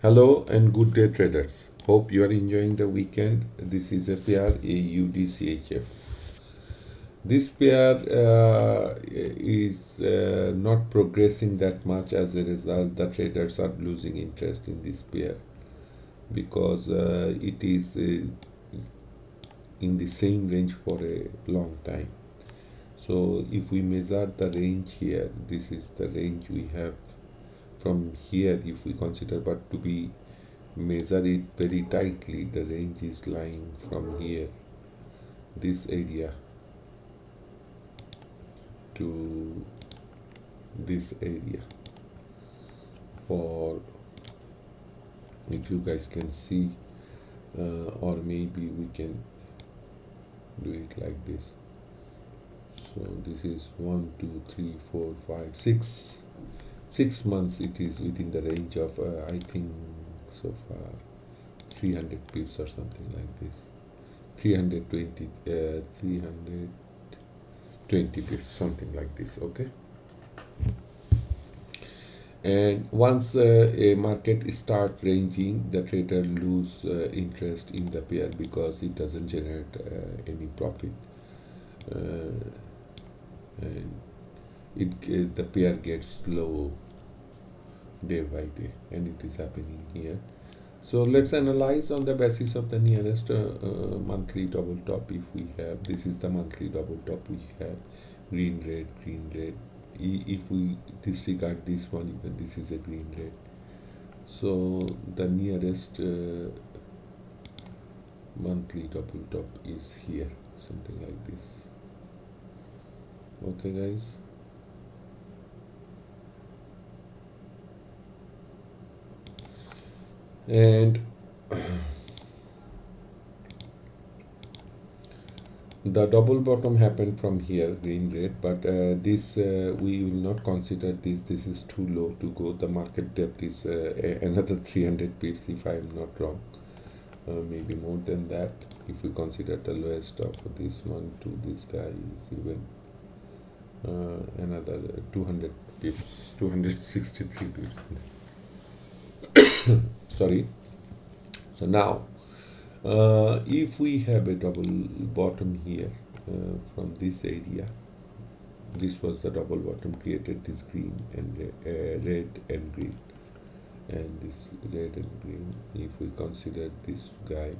Hello and good day, traders. Hope you are enjoying the weekend. This is a pair AUDCHF. This pair is not progressing that much. As a result, the traders are losing interest in this pair because it is in the same range for a long time. So if we measure the range here, this is the range we have from here. If we consider but to be measure it very tightly, the range is lying from here, this area, to this area. For, if you guys can see, or maybe we can do it like this. So this is 1 2 3 4 5 6 months. It is within the range of I think so far 300 pips or something like this, 320 pips, something like this. Okay, and once a market start ranging, the trader lose interest in the pair because it doesn't generate any profit, and the pair gets low day by day, and it is happening here. So let's analyze on the basis of the nearest monthly double top. If we have, this is the monthly double top, we have green red green red. If we disregard this one, even this is a green red. So the nearest monthly double top is here, something like this. Okay guys, and the double bottom happened from here, green red, but this we will not consider this. This is too low to go. The market depth is another 300 pips, if I am not wrong, maybe more than that. If we consider the lowest of this one to this guy is even another 200 pips, 263 pips. Sorry. So now if we have a double bottom here from this area, this was the double bottom, created this green and red and green, and this red and green. If we consider this guy,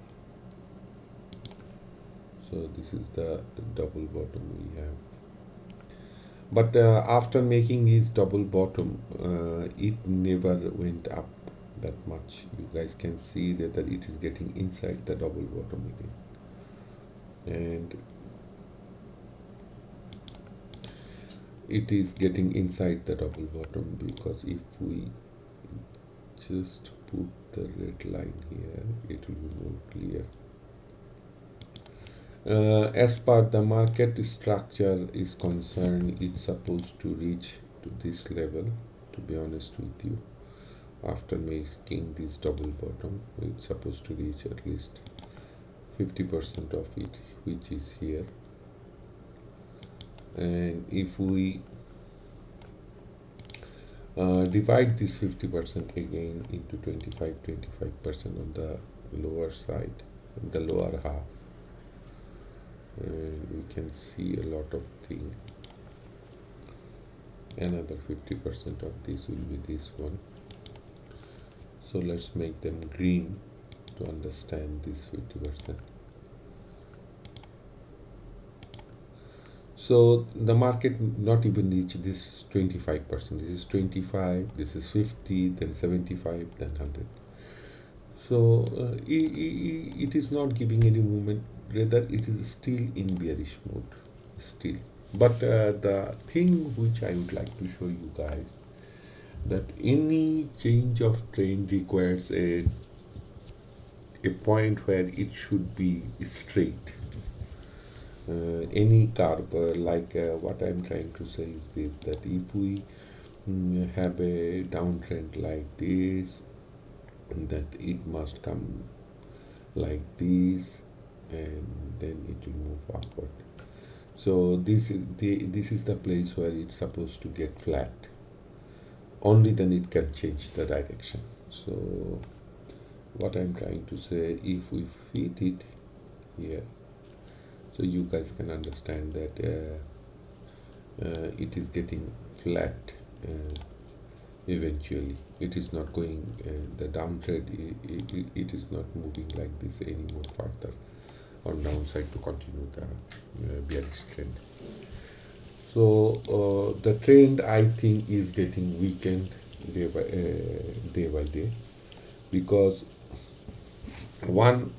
so this is the double bottom we have. But after making his double bottom, it never went up that much. You guys can see that it is getting inside the double bottom again, and it is getting inside the double bottom, because if we just put the red line here, it will be more clear. As per the market structure is concerned, it's supposed to reach to this level, to be honest with you. After making this double bottom, it's supposed to reach at least 50% of it, which is here. And if we divide this 50% again into 25% on the lower side, the lower half, and we can see a lot of things. Another 50% of this will be this one. So let's make them green to understand this 50%. So the market not even reach this 25%. This is 25, this is 50, then 75, then 100. So it is not giving any movement, rather it is still in bearish mode still. But the thing which I would like to show you guys, that any change of trend requires a point where it should be straight. Any curve, like what I'm trying to say is this, that if we have a downtrend like this, that it must come like this, and then it will move upward. So this is the place where it's supposed to get flat. Only then it can change the direction. So what I'm trying to say, if we fit it here, so you guys can understand that it is getting flat. Eventually it is not going, the downtrend, it is not moving like this anymore further on downside to continue the bearish trend. So the trend, I think, is getting weakened day by day, because one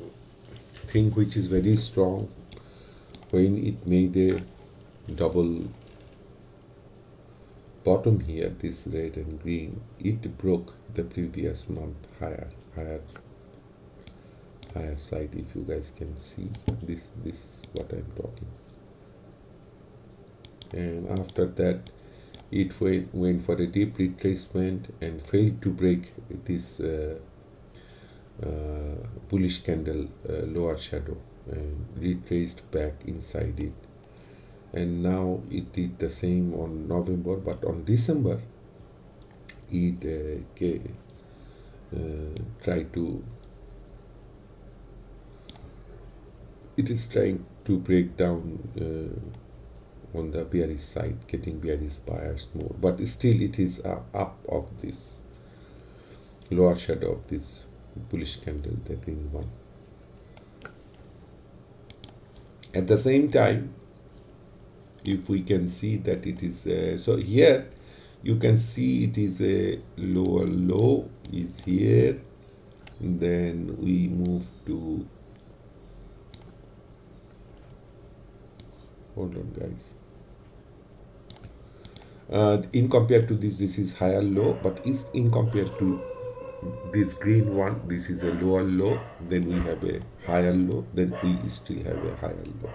thing which is very strong, when it made a double bottom here, this red and green, it broke the previous month higher side. If you guys can see this what I'm talking. And after that it went for a deep retracement and failed to break this bullish candle lower shadow, and retraced back inside it. And now it did the same on November, but on December it is trying to break down on the bearish side, getting bearish buyers more, but still it is up of this lower shadow of this bullish candle, the green one. At the same time, if we can see that it is so here you can see it is a lower low is here, then we move to, hold on guys, in compared to this is higher low, but is in compared to this green one, this is a lower low, then we have a higher low, then we still have a higher low.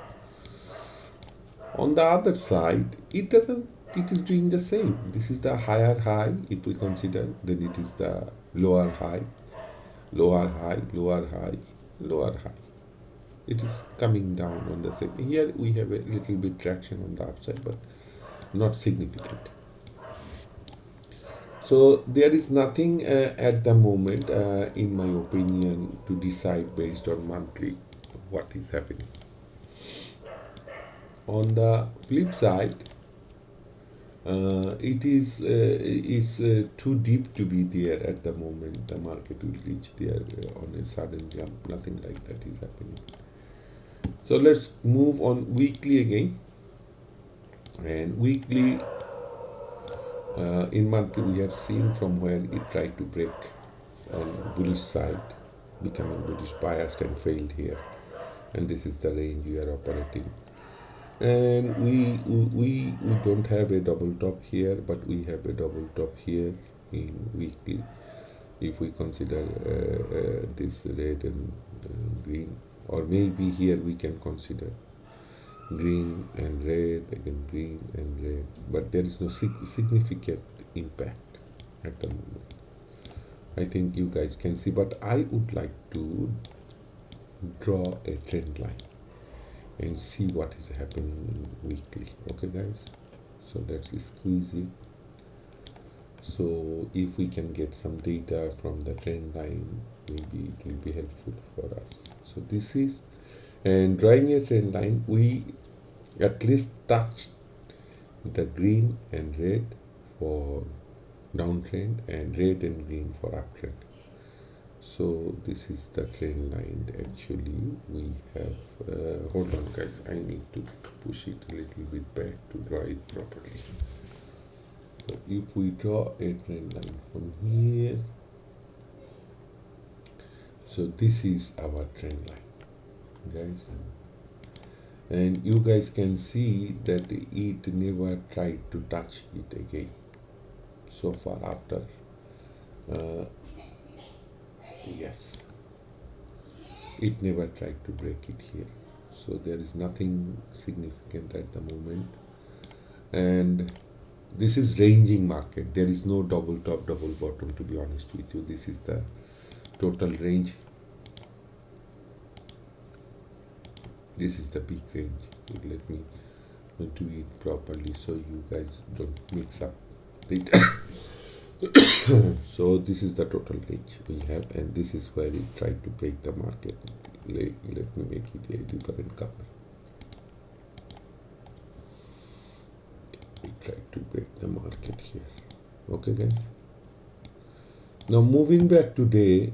On the other side, it is doing the same. This is the higher high, if we consider, then it is the lower high, lower high, lower high, lower high. It is coming down on the same. Here we have a little bit traction on the upside, but not significant. So there is nothing at the moment, in my opinion, to decide based on monthly what is happening. On the flip side, it's too deep to be there at the moment. The market will reach there on a sudden jump. Nothing like that is happening. So let's move on weekly again. And weekly, in monthly, we have seen from where it tried to break on bullish side, becoming bullish biased and failed here. And this is the range we are operating. And we don't have a double top here, but we have a double top here in weekly, if we consider this red and green, or maybe here we can consider green and red, again green and red, but there is no significant impact at the moment. I think you guys can see, but I would like to draw a trend line and see what is happening weekly. Okay guys, so let's squeeze it. So if we can get some data from the trend line, maybe it will be helpful for us. So this is, and drawing a trend line, we at least touched the green and red for downtrend and red and green for uptrend. So this is the trend line. Actually we have hold on guys, I need to push it a little bit back to draw it properly. So if we draw a trend line from here, so this is our trend line guys, and you guys can see that it never tried to touch it again so far after yes, it never tried to break it here. So there is nothing significant at the moment, and this is ranging market. There is no double top double bottom, to be honest with you. This is the total range. This is the big range. Let me do it properly so you guys don't mix up data. So this is the total range we have, and this is where it tried to break the market. Let me make it a different color. We tried to break the market here. Okay, guys. Now moving back to day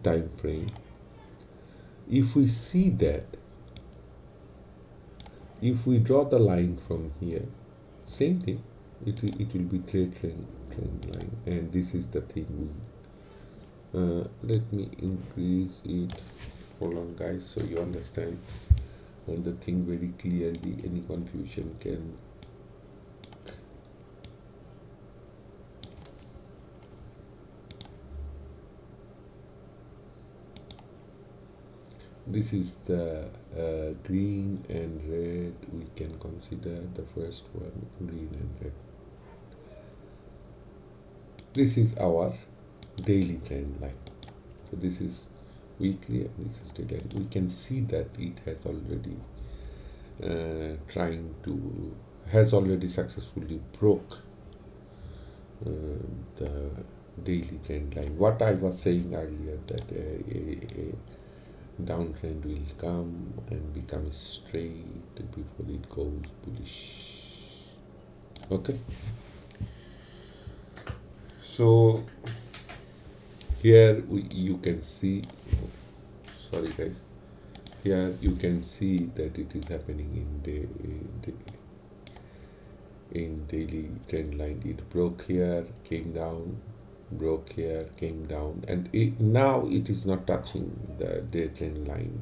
time frame, if we see that, if we draw the line from here, same thing, it will be trend line, and this is the thing we let me increase it. Hold on, guys, so you understand the thing very clearly. Any confusion can. This is the green and red. We can consider the first one, green and red. This is our daily trend line. So this is weekly and this is daily. We can see that it has already has already successfully broke the daily trend line. What I was saying earlier, that a downtrend will come and become straight before it goes bullish. Okay, so here you can see, sorry guys, here you can see that it is happening in daily trend line. It broke here, came down, broke here, came down, and now it is not touching the day trend line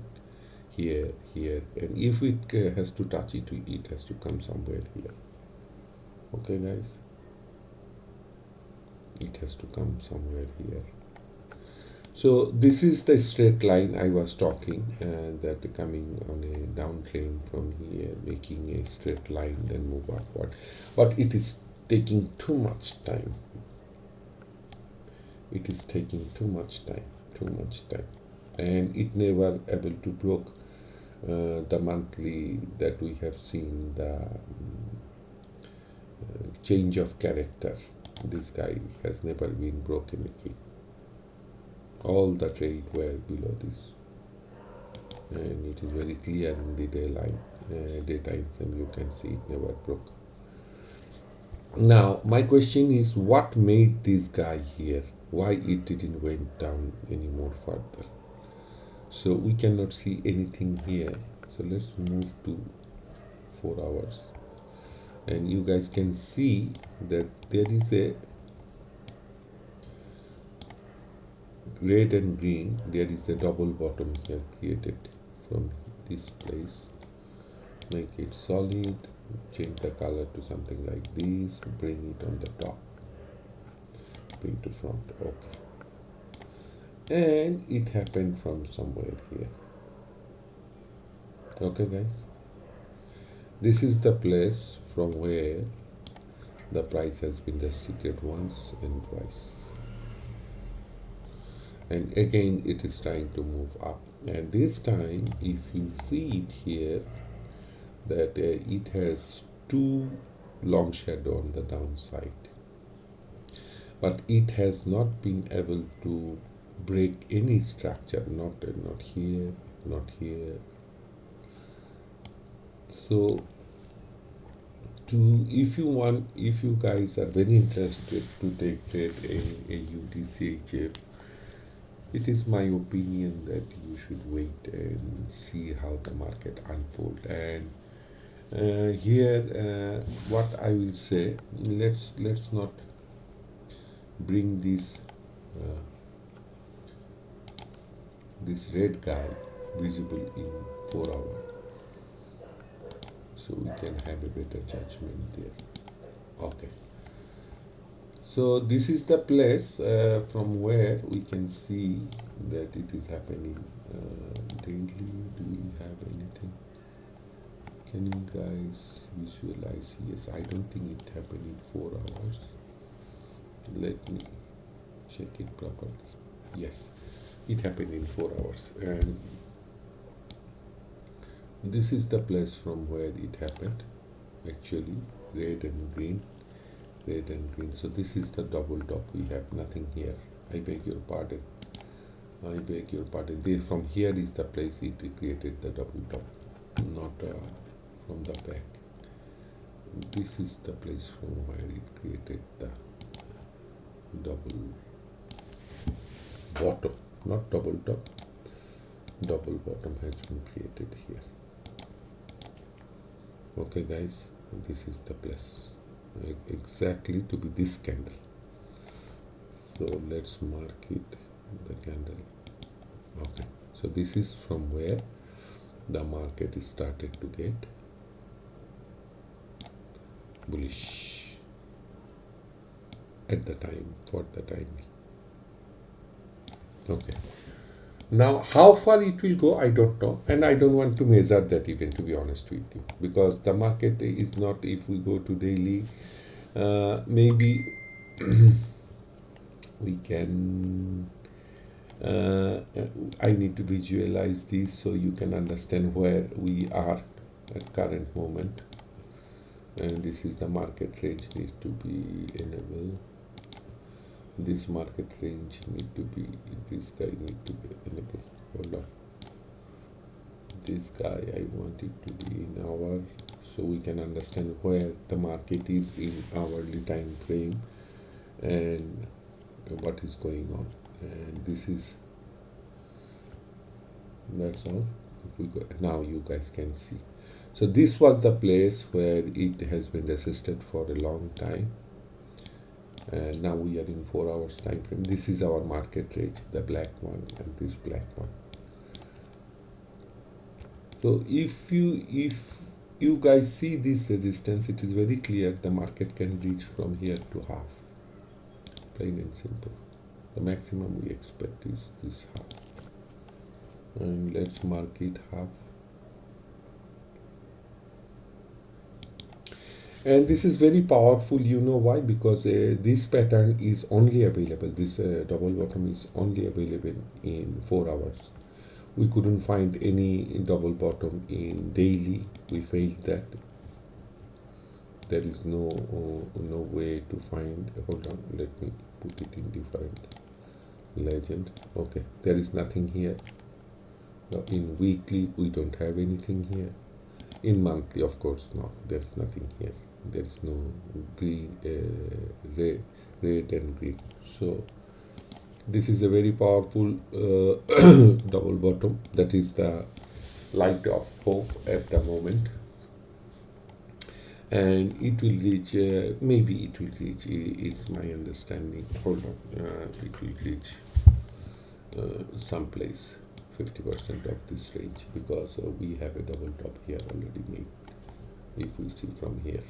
here, and if it has to touch it, it has to come somewhere here. Okay, guys, it has to come somewhere here. So this is the straight line I was talking, that coming on a downtrend from here, making a straight line, then move upward, but it is taking too much time. It is taking too much time, and it never able to broke the monthly that we have seen, the change of character. This guy has never been broken again. All the trade were below this, and it is very clear in the daytime frame. You can see it never broke. Now my question is, what made this guy here? Why it didn't went down any more further? So we cannot see anything here. So let's move to 4 hours, and you guys can see that there is a red and green. There is a double bottom here created from this place. Make it solid, change the color to something like this, bring it on the top, bring to front. Okay, and it happened from somewhere here. Okay, guys, this is the place from where the price has been restricted once and twice, and again it is trying to move up. And this time, if you see it here, that it has two long shadow on the downside, but it has not been able to break any structure, not here, not here. So if you guys are very interested to take trade in AUD CHF, it is my opinion that you should wait and see how the market unfold. And here what I will say, let's not bring this this red guy visible in 4 hours, so we can have a better judgment there. Okay, so this is the place from where we can see that it is happening daily. Do we have anything? Can you guys visualize? Yes, I don't think it happened in 4 hours. Let me check it properly. Yes, it happened in 4 hours, and this is the place from where it happened. Actually, red and green, red and green. So this is the double top. We have nothing here. I beg your pardon. I beg your pardon. From here is the place it created the double top, not from the back. This is the place from where it created the double bottom, not double top. Double bottom has been created here. Okay guys, this is the place exactly to be this candle. So let's mark it, the candle. Okay, so this is from where the market started to get bullish at the time, for the time. Okay, now how far it will go I don't know, and I don't want to measure that even, to be honest with you, because the market is not, if we go to daily, maybe we can I need to visualize this so you can understand where we are at current moment. And this is the market range needs to be enabled. This market range need to be, this guy need to be enabled. Hold on, this guy I want it to be in hour, so we can understand where the market is in hourly time frame and what is going on. And this is, that's all. If we go now, you guys can see. So this was the place where it has been resisted for a long time, and now we are in 4 hours time frame. This is our market range, the black one and this black one. So if you guys see this resistance, it is very clear the market can reach from here to half, plain and simple. The maximum we expect is this half, and let's mark it half. And this is very powerful, you know why? Because this pattern is only available, this double bottom is only available in 4 hours. We couldn't find any double bottom in daily. We failed that. There is no way to find. Hold on, let me put it in different legend. Okay, there is nothing here. Now in weekly we don't have anything here. In monthly, of course not, there's nothing here. There is no green, red and green. So this is a very powerful double bottom. That is the light of hope at the moment, and it will reach, maybe it will reach, it's my understanding, hold on, it will reach someplace 50% of this range, because we have a double top here already made. If we see from here,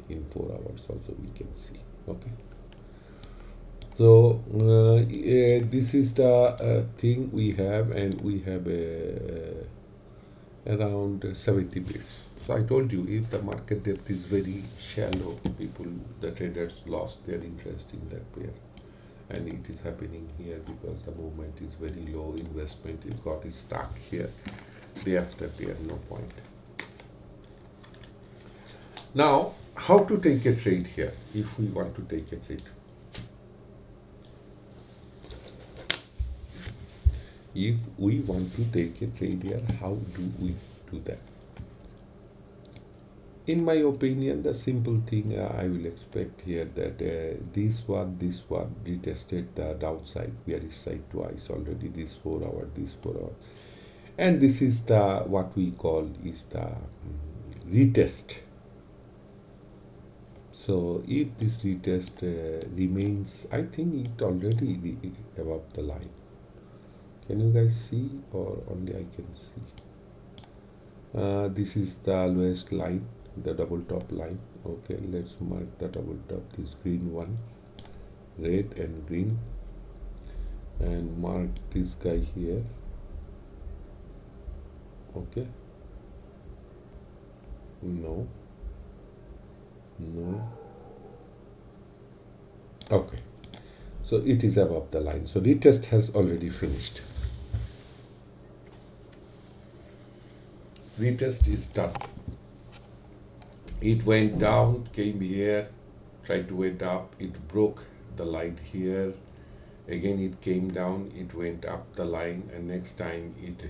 in 4 hours also we can see. Okay, so this is the thing we have, and we have around 70 bits. So I told you, if the market depth is very shallow, the traders lost their interest in that pair, and it is happening here because the movement is very low, investment it got stuck here, day after pair, no point. Now, how to take a trade here if we want to take a trade? If we want to take a trade here, how do we do that? In my opinion, the simple thing I will expect here, that this one retested the downside, bearish side twice already, this 4 hour, and this is the what we call is the retest. So if this retest remains, I think it already above the line. Can you guys see, or only I can see? This is the lowest line, the double top line. Okay, let's mark the double top, this green one, red and green, and mark this guy here. Okay, no, okay, so it is above the line, so retest has already finished. Retest is done. It went down, came here, tried to went up, it broke the line here, again it came down, it went up the line, and next time it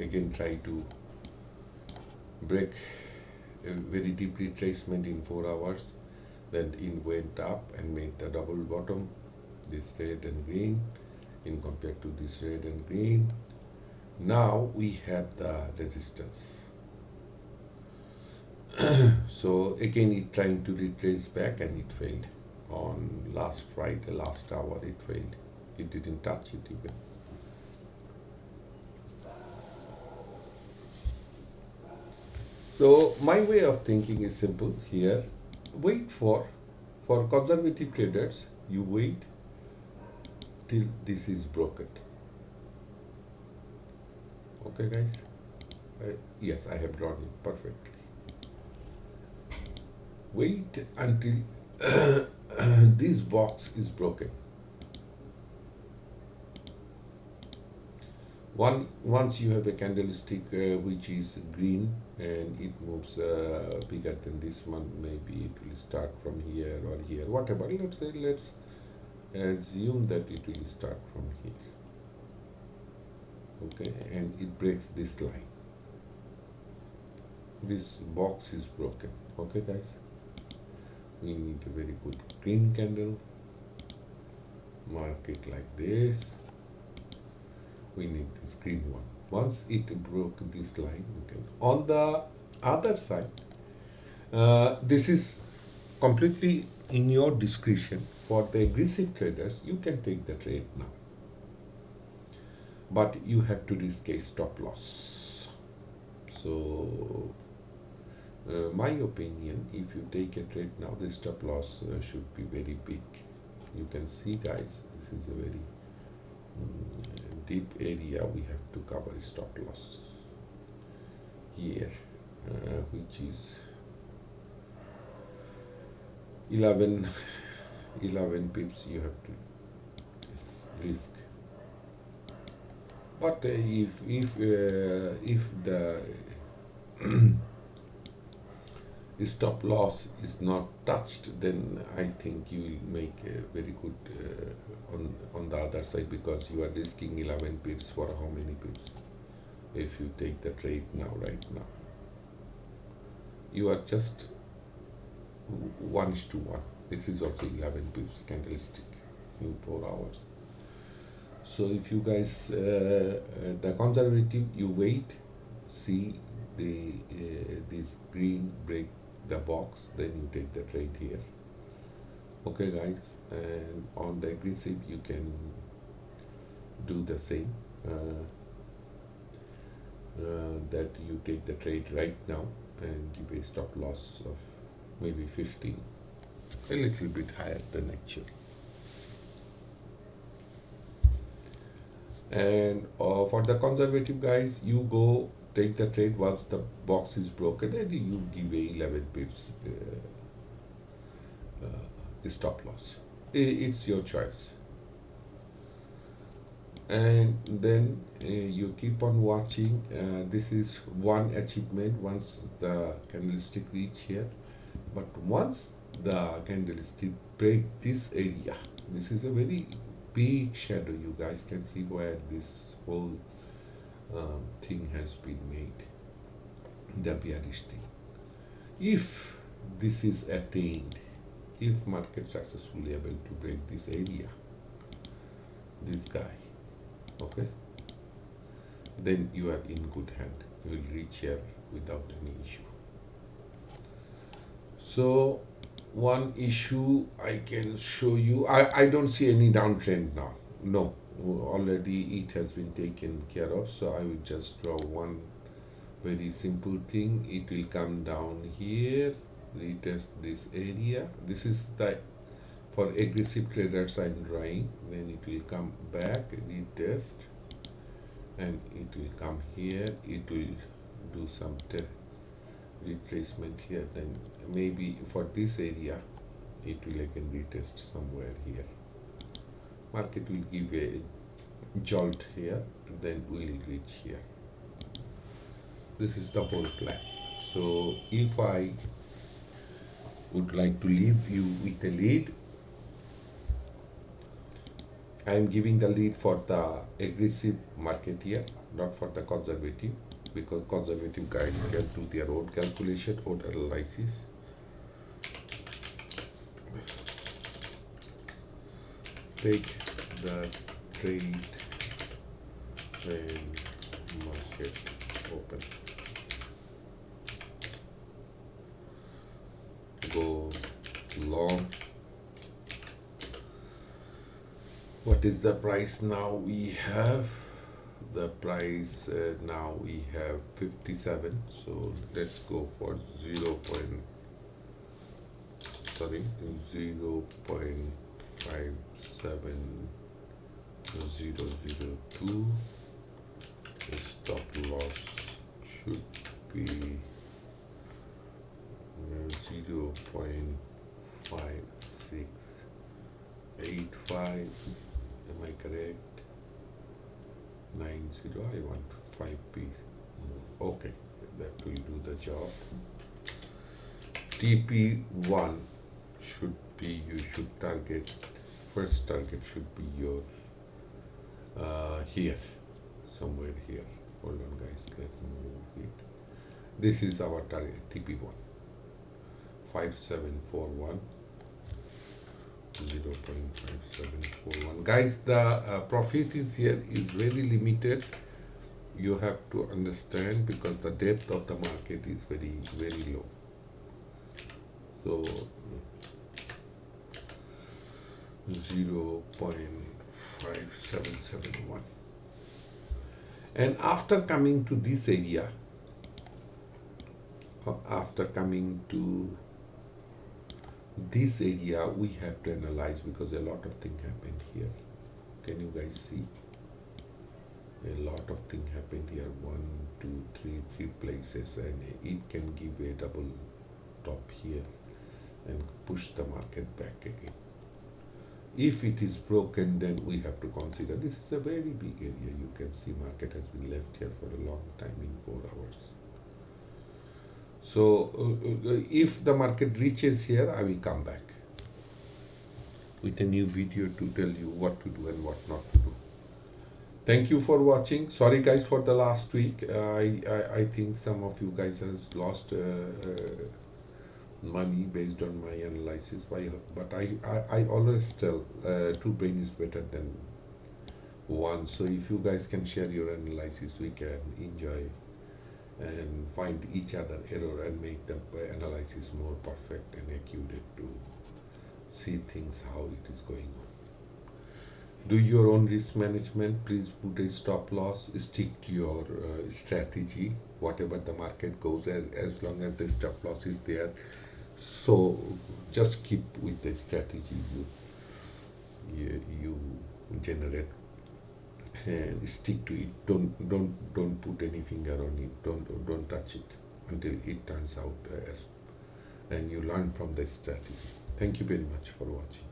again tried to break a very deep retracement in 4 hours, then it went up and made the double bottom, this red and green in compared to this red and green. Now we have the resistance. So again it trying to retrace back and it failed. On last Friday, last hour it failed. It didn't touch it even. So my way of thinking is simple here. Wait for conservative traders, you wait till this is broken. Okay guys? Yes, I have drawn it perfectly. Wait until this box is broken. Once you have a candlestick which is green and it moves bigger than this one, maybe it will start from here or here, whatever. Let's assume that it will start from here. Okay, and it breaks this line. This box is broken. Okay guys, we need a very good green candle, mark it like this. We need this green one. Once it broke this line, you can, on the other side, this is completely in your discretion. For the aggressive traders, you can take the trade now, but you have to risk a stop loss. So my opinion, if you take a trade now, the stop loss should be very big. You can see guys, this is a very deep area. We have to cover stop loss here, which is 11 pips you have to risk. But if the stop loss is not touched, then I think you will make a very good on the other side, because you are risking 11 pips for how many pips? If you take the trade now, right now, you are just 1:1. This is also 11 pips candlestick in 4 hours. So if you guys, the conservative, you wait, see this green break the box, then you take the trade here. Okay guys, and on the aggressive you can do the same, that you take the trade right now and give a stop loss of maybe 15, a little bit higher than actual. And for the conservative guys, you go take the trade once the box is broken and you give a 11 pips stop loss. It's your choice. And then you keep on watching. This is one achievement once the candlestick reach here, but once the candlestick break this area, this is a very big shadow. You guys can see where this whole thing has been made, the bearish thing. If this is attained, if market successfully able to break this area, this guy, okay, then you are in good hand. You will reach here without any issue. So one issue I can show you, I don't see any downtrend now. No, already it has been taken care of. So I will just draw one very simple thing. It will come down here, retest this area. This is the, for aggressive traders I'm drawing. Then it will come back, retest, and it will come here. It will do some retracement here. Then maybe for this area it will again retest somewhere here. Market will give a jolt here, then we will reach here. This is the whole plan. So if I would like to leave you with a lead. I am giving the lead for the aggressive market here, not for the conservative, because conservative guys can do their own calculation or analysis. Take the trade when market open. Go long. What is the price now? We have the price now we have 57. So let's go for 0. 0.57002. The stop loss should be 0.5685. Am I correct? 90. I want 5 piece. Okay, that will do the job. TP1 should be, you should target, first target should be your here, somewhere here. Hold on guys, let me move it. This is our target, TP1 5741. 0.5741. Guys, the profit is here is very limited. You have to understand, because the depth of the market is very low. So 0.5771. And after coming to this area, we have to analyze, because a lot of things happened here. Can you guys see? A lot of things happened here. 1, 2, 3 places, and it can give a double top here and push the market back again. If it is broken, then we have to consider, this is a very big area. You can see market has been left here for a long time in 4 hours. So if the market reaches here, I will come back with a new video to tell you what to do and what not to do. Thank you for watching. Sorry guys for the last week. I think some of you guys has lost money based on my analysis. But I always tell 2 brain is better than 1. So if you guys can share your analysis, we can enjoy and find each other error and make the analysis more perfect and accurate to see things how it is going on. Do your own risk management. Please put a stop loss. Stick to your strategy, whatever the market goes, as long as the stop loss is there. So just keep with the strategy you generate and stick to it. Don't put any finger on it. Don't touch it until it turns out and you learn from the strategy. Thank you very much for watching.